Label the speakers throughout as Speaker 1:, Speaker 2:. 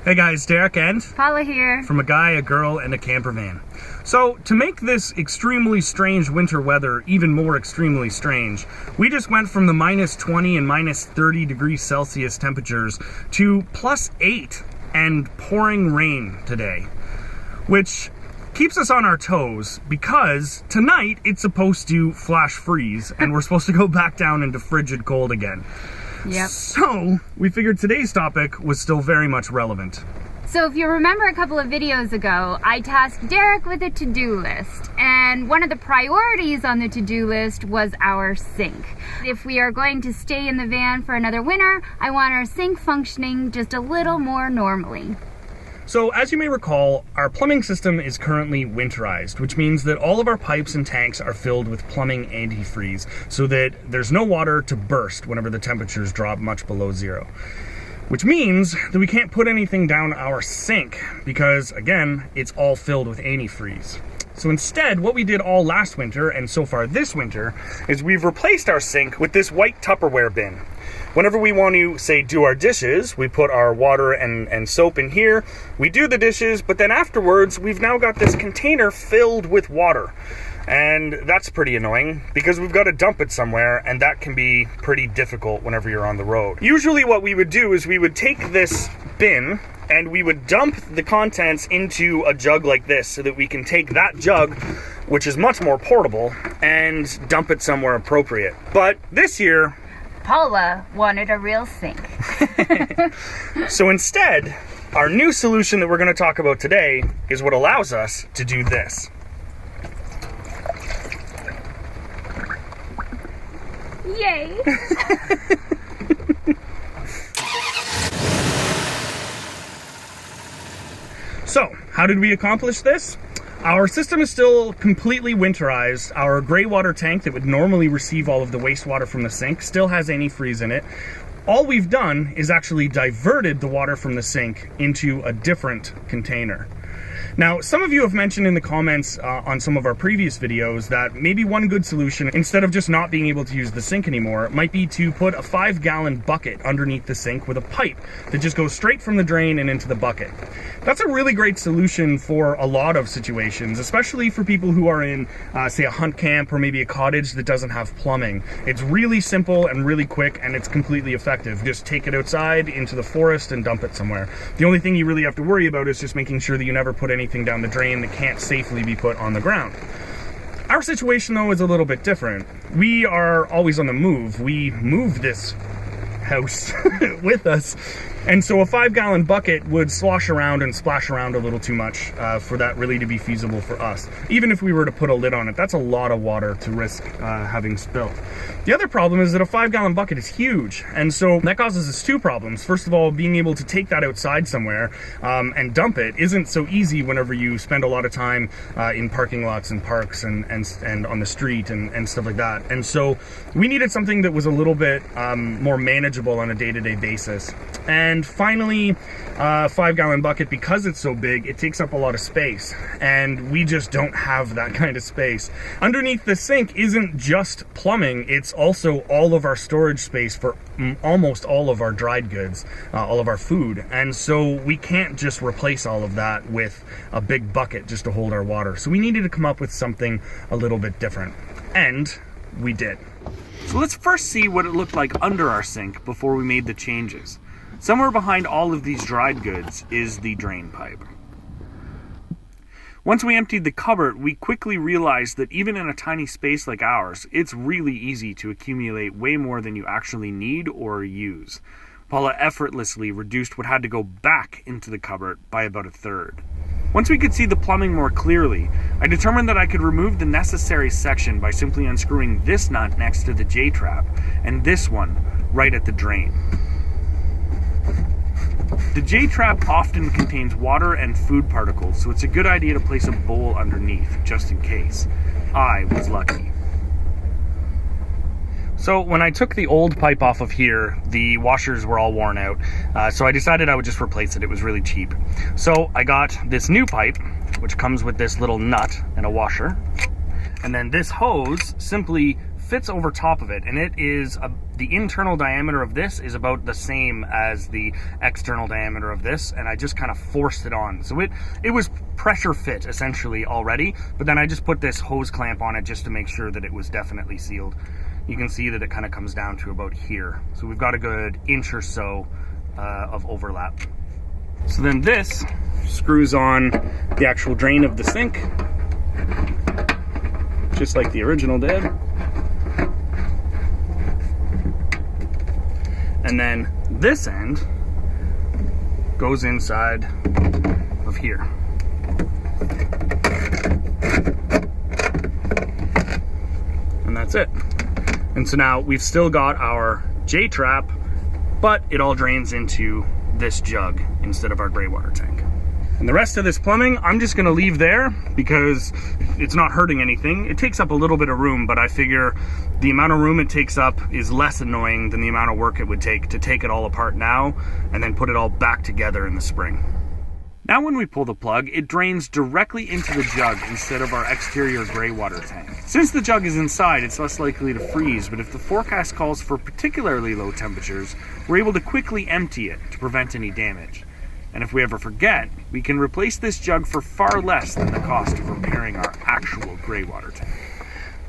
Speaker 1: Hey guys, Derek and
Speaker 2: Paula here.
Speaker 1: From a guy, a girl, and a camper van. So, to make this extremely strange winter weather even more extremely strange, we just went from the minus 20 and minus 30 degrees Celsius temperatures to plus 8 and pouring rain today, which keeps us on our toes because tonight it's supposed to flash freeze and we're supposed to go back down into frigid cold again.
Speaker 2: Yep.
Speaker 1: So, we figured today's topic was still very much relevant.
Speaker 2: So if you remember a couple of videos ago, I tasked Derek with a to-do list. And one of the priorities on the to-do list was our sink. If we are going to stay in the van for another winter, I want our sink functioning just a little more normally.
Speaker 1: So, as you may recall, our plumbing system is currently winterized, which means that all of our pipes and tanks are filled with plumbing antifreeze, so that there's no water to burst whenever the temperatures drop much below zero. Which means that we can't put anything down our sink, because, again, it's all filled with antifreeze. So instead, what we did all last winter, and so far this winter, is we've replaced our sink with this white Tupperware bin. Whenever we want to, say, do our dishes, we put our water and soap in here, we do the dishes, but then afterwards, we've now got this container filled with water. And that's pretty annoying, because we've got to dump it somewhere, and that can be pretty difficult whenever you're on the road. Usually what we would do is we would take this bin, and we would dump the contents into a jug like this, so that we can take that jug, which is much more portable, and dump it somewhere appropriate. But this year,
Speaker 2: Paula wanted a real sink.
Speaker 1: So instead, our new solution that we're going to talk about today is what allows us to do this.
Speaker 2: Yay!
Speaker 1: So, how did we accomplish this? Our system is still completely winterized. Our gray water tank that would normally receive all of the wastewater from the sink still has antifreeze in it. All we've done is actually diverted the water from the sink into a different container. Now, some of you have mentioned in the comments on some of our previous videos that maybe one good solution, instead of just not being able to use the sink anymore, might be to put a 5-gallon bucket underneath the sink with a pipe that just goes straight from the drain and into the bucket. That's a really great solution for a lot of situations, especially for people who are in, say, a hunt camp or maybe a cottage that doesn't have plumbing. It's really simple and really quick, and it's completely effective. Just take it outside into the forest and dump it somewhere. The only thing you really have to worry about is just making sure that you never put anything down the drain that can't safely be put on the ground. Our situation, though, is a little bit different. We are always on the move. We move this house with us, and so a 5-gallon bucket would slosh around and splash around a little too much for that really to be feasible for us. Even if we were to put a lid on it, that's a lot of water to risk having spilled. The other problem is that a 5-gallon bucket is huge, and so that causes us two problems. First of all, being able to take that outside somewhere and dump it isn't so easy whenever you spend a lot of time in parking lots and parks and on the street and stuff like that. And so we needed something that was a little bit more manageable on a day-to-day basis. And finally, a 5-gallon bucket, because it's so big, it takes up a lot of space, and we just don't have that kind of space. Underneath the sink isn't just plumbing, it's also all of our storage space for almost all of our dried goods, all of our food, and so we can't just replace all of that with a big bucket just to hold our water. So we needed to come up with something a little bit different, and we did. So let's first see what it looked like under our sink before we made the changes. Somewhere behind all of these dried goods is the drain pipe. Once we emptied the cupboard, we quickly realized that even in a tiny space like ours, it's really easy to accumulate way more than you actually need or use. Paula effortlessly reduced what had to go back into the cupboard by about a third. Once we could see the plumbing more clearly, I determined that I could remove the necessary section by simply unscrewing this nut next to the J-trap and this one right at the drain. The J-trap often contains water and food particles, so it's a good idea to place a bowl underneath, just in case. I was lucky. So when I took the old pipe off of here, the washers were all worn out, so I decided I would just replace it. It was really cheap. So I got this new pipe, which comes with this little nut and a washer, and then this hose simply fits over top of it, and it is the internal diameter of this is about the same as the external diameter of this, and I just kind of forced it on. So it was pressure fit essentially already, but then I just put this hose clamp on it just to make sure that it was definitely sealed. You can see that it kind of comes down to about here. So we've got a good inch or so of overlap. So then this screws on the actual drain of the sink, just like the original did. And then this end goes inside of here. And that's it. And so now we've still got our J-trap, but it all drains into this jug instead of our gray water tank. And the rest of this plumbing, I'm just gonna leave there because it's not hurting anything. It takes up a little bit of room, but I figure the amount of room it takes up is less annoying than the amount of work it would take to take it all apart now and then put it all back together in the spring. Now when we pull the plug, it drains directly into the jug instead of our exterior gray water tank. Since the jug is inside, it's less likely to freeze, but if the forecast calls for particularly low temperatures, we're able to quickly empty it to prevent any damage. And if we ever forget, we can replace this jug for far less than the cost of repairing our actual gray water tank.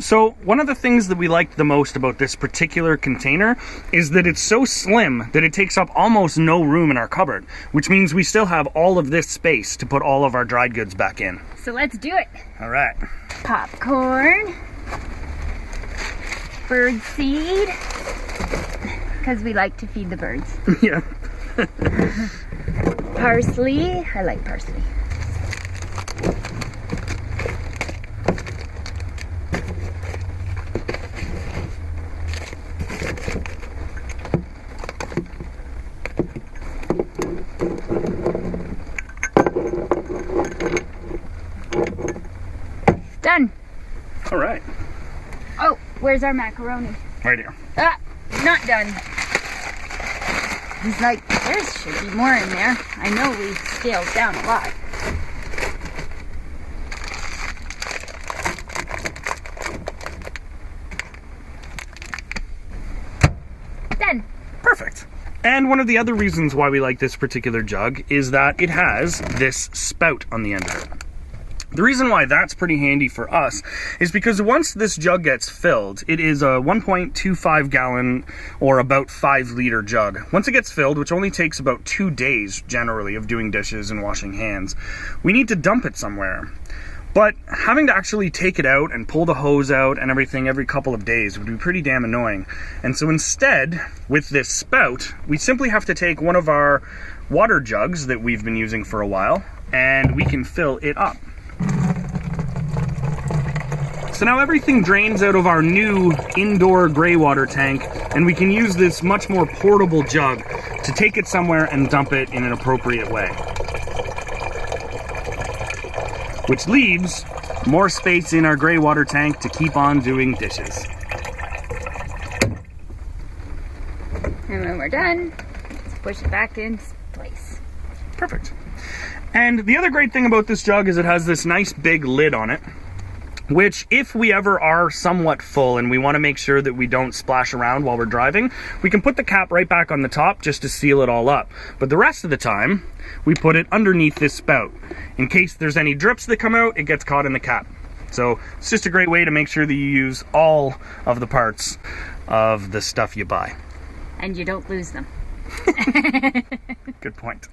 Speaker 1: So one of the things that we liked the most about this particular container is that it's so slim that it takes up almost no room in our cupboard, which means we still have all of this space to put all of our dried goods back in.
Speaker 2: So let's do it.
Speaker 1: All right.
Speaker 2: Popcorn, bird seed, because we like to feed the birds.
Speaker 1: Yeah.
Speaker 2: Parsley, I like parsley. Done.
Speaker 1: All right.
Speaker 2: Oh, where's our macaroni?
Speaker 1: Right here.
Speaker 2: Ah, not done. He's like, there should be more in there. I know we scaled down a lot. Done.
Speaker 1: Perfect. And one of the other reasons why we like this particular jug is that it has this spout on the end of it. The reason why that's pretty handy for us is because once this jug gets filled, it is a 1.25 gallon or about 5 liter jug. Once it gets filled, which only takes about 2 days generally of doing dishes and washing hands, we need to dump it somewhere. But having to actually take it out and pull the hose out and everything every couple of days would be pretty damn annoying. And so instead, with this spout, we simply have to take one of our water jugs that we've been using for a while, and we can fill it up. So now everything drains out of our new indoor gray water tank, and we can use this much more portable jug to take it somewhere and dump it in an appropriate way. Which leaves more space in our gray water tank to keep on doing dishes.
Speaker 2: And when we're done, let's push it back in place.
Speaker 1: Perfect. And the other great thing about this jug is it has this nice big lid on it, which if we ever are somewhat full and we want to make sure that we don't splash around while we're driving, we can put the cap right back on the top just to seal it all up. But the rest of the time, we put it underneath this spout. In case there's any drips that come out, it gets caught in the cap. So it's just a great way to make sure that you use all of the parts of the stuff you buy.
Speaker 2: And you don't lose them.
Speaker 1: Good point.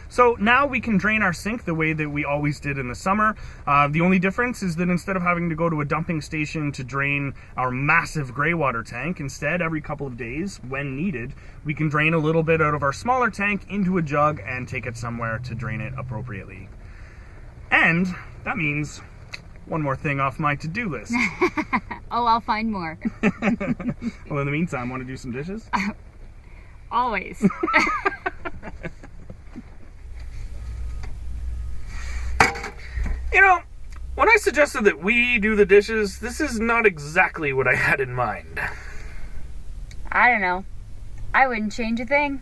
Speaker 1: So now we can drain our sink the way that we always did in the summer. The only difference is that instead of having to go to a dumping station to drain our massive gray water tank, instead every couple of days, when needed, we can drain a little bit out of our smaller tank into a jug and take it somewhere to drain it appropriately. And that means one more thing off my to-do list.
Speaker 2: Oh, I'll find more.
Speaker 1: Well, in the meantime, want to do some dishes?
Speaker 2: Always.
Speaker 1: You know, when I suggested that we do the dishes, this is not exactly what I had in mind.
Speaker 2: I don't know. I wouldn't change a thing.